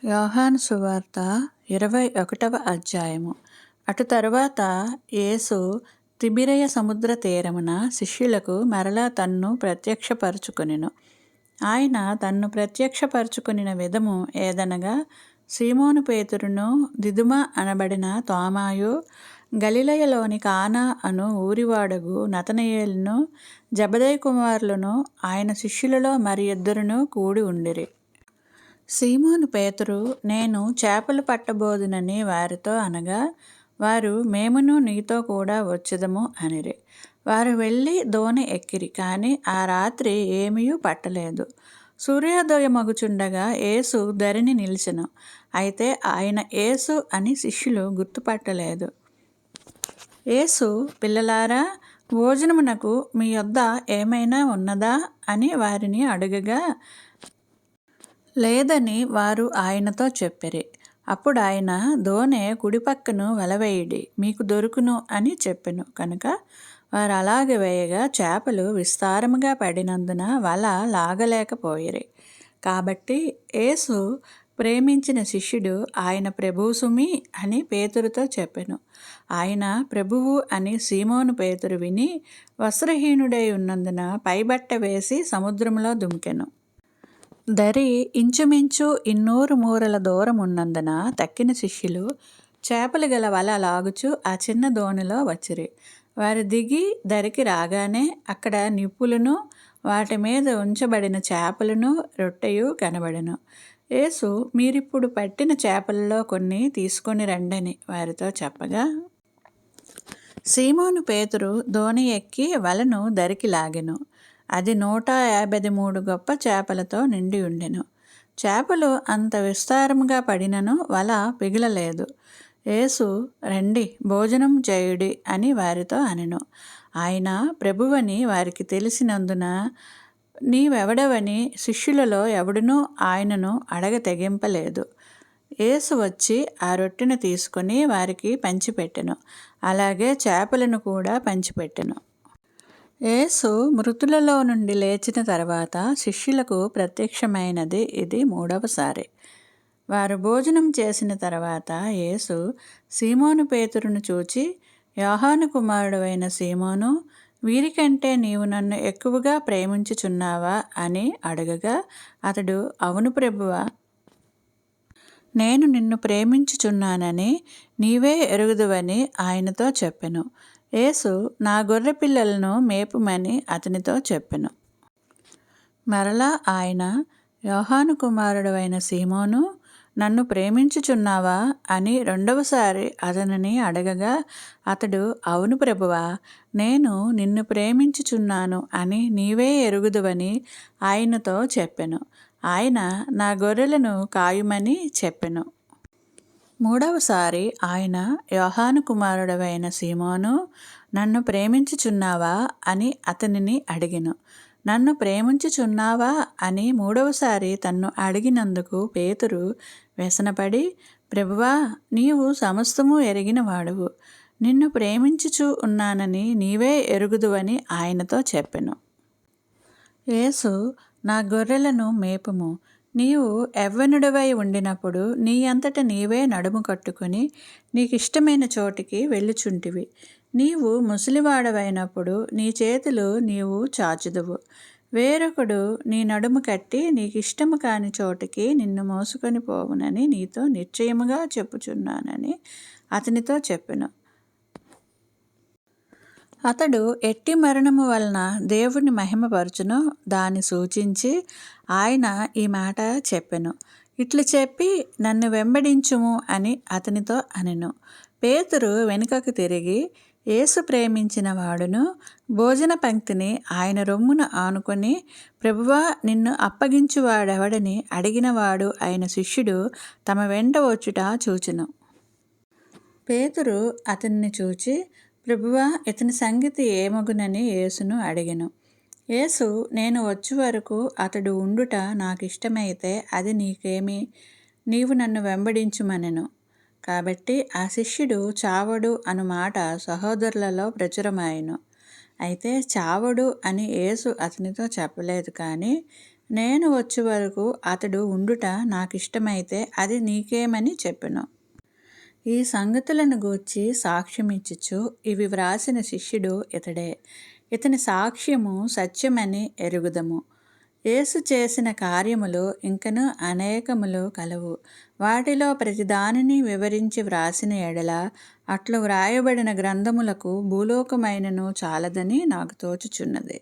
యోహాను సువార్త 21వ అధ్యాయము. అటు తరువాత యేసు తిబిరయ సముద్ర తీరమున శిష్యులకు మరలా తన్ను ప్రత్యక్షపరచుకొనెను. ఆయన తన్ను ప్రత్యక్షపరచుకొనిన విధము ఏదనగా, సీమోను పేతురును, దిదుమ అనబడిన తోమాయు, గలిలయలోని కానా అను ఊరివాడగు నతనయేలును, జెబెదయి కుమారులను ఆయన శిష్యులలో మరి ఇద్దరును కూడి ఉండిరి. సీమోను పేతురు, నేను చేపలు పట్టబోదునని వారితో అనగా, వారు, మేమును నీతో కూడా వచ్చెదము అనిరి. వారు వెళ్ళి దోణి ఎక్కిరి, కానీ ఆ రాత్రి ఏమీయూ పట్టలేదు. సూర్యోదయమగుచుండగా యేసు ధరిని నిలిచెను. అయితే ఆయన యేసు అని శిష్యులు గుర్తుపట్టలేదు. యేసు, పిల్లలారా, భోజనమునకు మీ యొద్ద ఏమైనా ఉన్నదా అని వారిని అడుగగా, లేదని వారు ఆయనతో చెప్పిరి. అప్పుడు ఆయన, దోణె కుడిపక్కను వలవేయుడి, మీకు దొరుకును అని చెప్పెను. కనుక వారు అలాగ వేయగా చేపలు విస్తారముగా పడినందున వల లాగలేకపోయిరి. కాబట్టి యేసు ప్రేమించిన శిష్యుడు, ఆయన ప్రభువు సుమి అని పేతురుతో చెప్పెను. ఆయన ప్రభువు అని సీమోను పేతురు విని, వస్త్రహీనుడై ఉన్నందున పైబట్ట వేసి సముద్రంలో దుమికెను. దరి ఇంచుమించు 200 మూరల దూరం ఉన్నందున తక్కిన శిష్యులు చేపలు గల వల లాగుచు ఆ చిన్న దోణిలో వచ్చిరి. వారు దిగి దరికి రాగానే అక్కడ నిప్పులను, వాటి మీద ఉంచబడిన చేపలను, రొట్టెయు కనబడెను. యేసు, మీరిప్పుడు పట్టిన చేపలలో కొన్ని తీసుకొని రండని వారితో చెప్పగా, సీమోను పేతురు దోణి ఎక్కి వలను దరికి లాగెను. అది 153 గొప్ప చేపలతో నిండి ఉండెను. చేపలు అంత విస్తారముగా పడినను వల పిగిలలేదు. యేసు, రండి, భోజనం చేయుడి అని వారితో అనెను. ఆయన ప్రభువని వారికి తెలిసినందున, నీవెవడవని శిష్యులలో ఎవడునూ ఆయనను అడగ తెగింపలేదు. యేసు వచ్చి ఆ రొట్టెను తీసుకొని వారికి పంచిపెట్టెను. అలాగే చేపలను కూడా పంచిపెట్టెను. యేసు మృతులలో నుండి లేచిన తర్వాత శిష్యులకు ప్రత్యక్షమైనది ఇది 3వసారి. వారు భోజనం చేసిన తర్వాత యేసు సీమోను పేతురును చూచి, యోహాను కుమారుడవైన సీమోను, వీరికంటే నీవు నన్ను ఎక్కువగా ప్రేమించుచున్నావా అని అడగగా, అతడు, అవును ప్రభువా, నేను నిన్ను ప్రేమించుచున్నానని నీవే ఎరుగుదువని ఆయనతో చెప్పెను. యేసు, నా గొర్రె పిల్లలను మేపుమని అతనితో చెప్పెను. మరలా ఆయన, యోహాను కుమారుడవైన సీమోను, నన్ను ప్రేమించుచున్నావా అని 2వసారి అతనిని అడగగా, అతడు, అవును ప్రభువా, నేను నిన్ను ప్రేమించుచున్నాను అని నీవే ఎరుగుదువని ఆయనతో చెప్పెను. ఆయన, నా గొర్రెలను కాయుమని చెప్పెను. 3వసారి ఆయన, యోహాను కుమారుడవైన సీమోను, నన్ను ప్రేమించుచున్నావా అని అతనిని అడిగెను. నన్ను ప్రేమించుచున్నావా అని 3వసారి తన్ను అడిగినందుకు పేతురు వ్యసనపడి, ప్రభువా, నీవు సమస్తము ఎరిగిన వాడవు, నిన్ను ప్రేమించుచు ఉన్నానని నీవే ఎరుగుదువని ఆయనతో చెప్పెను. యేసు, నా గొర్రెలను మేపుము. నీవు యవ్వనుడివై ఉండినప్పుడు నీ అంతట నీవే నడుము కట్టుకుని నీకిష్టమైన చోటికి వెళ్ళుచుంటివి. నీవు ముసలివాడవైనప్పుడు నీ చేతులు నీవు చాచుదువు. వేరొకడు నీ నడుము కట్టి నీకిష్టము కాని చోటికి నిన్ను మోసుకొని పోవునని నీతో నిశ్చయముగా చెప్పుచున్నానని అతనితో చెప్పెను. అతడు ఎట్టి మరణము వలన దేవుని మహిమపరచునో దాన్ని సూచించి ఆయన ఈ మాట చెప్పెను. ఇట్లు చెప్పి, నన్ను వెంబడించుము అని అతనితో అనెను. పేతురు వెనుకకు తిరిగి, యేసు ప్రేమించిన వాడును భోజన పంక్తిని ఆయన రొమ్మున ఆనుకొని, ప్రభువా, నిన్ను అప్పగించువాడెవడని అడిగినవాడు ఆయన శిష్యుడు తమ వెంట వచ్చుట చూచెను. పేతురు అతన్ని చూచి, ప్రభువా, ఇతని సంగతి ఏమగునని యేసును అడిగెను. యేసు, నేను వచ్చు వరకు అతడు ఉండుట నాకిష్టమైతే అది నీకేమి, నీవు నన్ను వెంబడించుమనెను. కాబట్టి ఆ శిష్యుడు చావడు అను మాట సహోదరులలో ప్రచురమాయెను. అయితే చావడు అని యేసు అతనితో చెప్పలేదు, కానీ నేను వచ్చే వరకు అతడు ఉండుట నాకిష్టమైతే అది నీకేమని చెప్పెను. ఈ సంగతులను గూర్చి సాక్ష్యమిచ్చుచు ఇవి వ్రాసిన శిష్యుడు ఇతడే. ఇతని సాక్ష్యము సత్యమని ఎరుగుదము. యేసు చేసిన కార్యములు ఇంకను అనేకములు కలవు. వాటిలో ప్రతిదానిని వివరించి వ్రాసిన ఎడల అట్లు వ్రాయబడిన గ్రంథములకు భూలోకమైనను చాలదని నాకు తోచుచున్నది.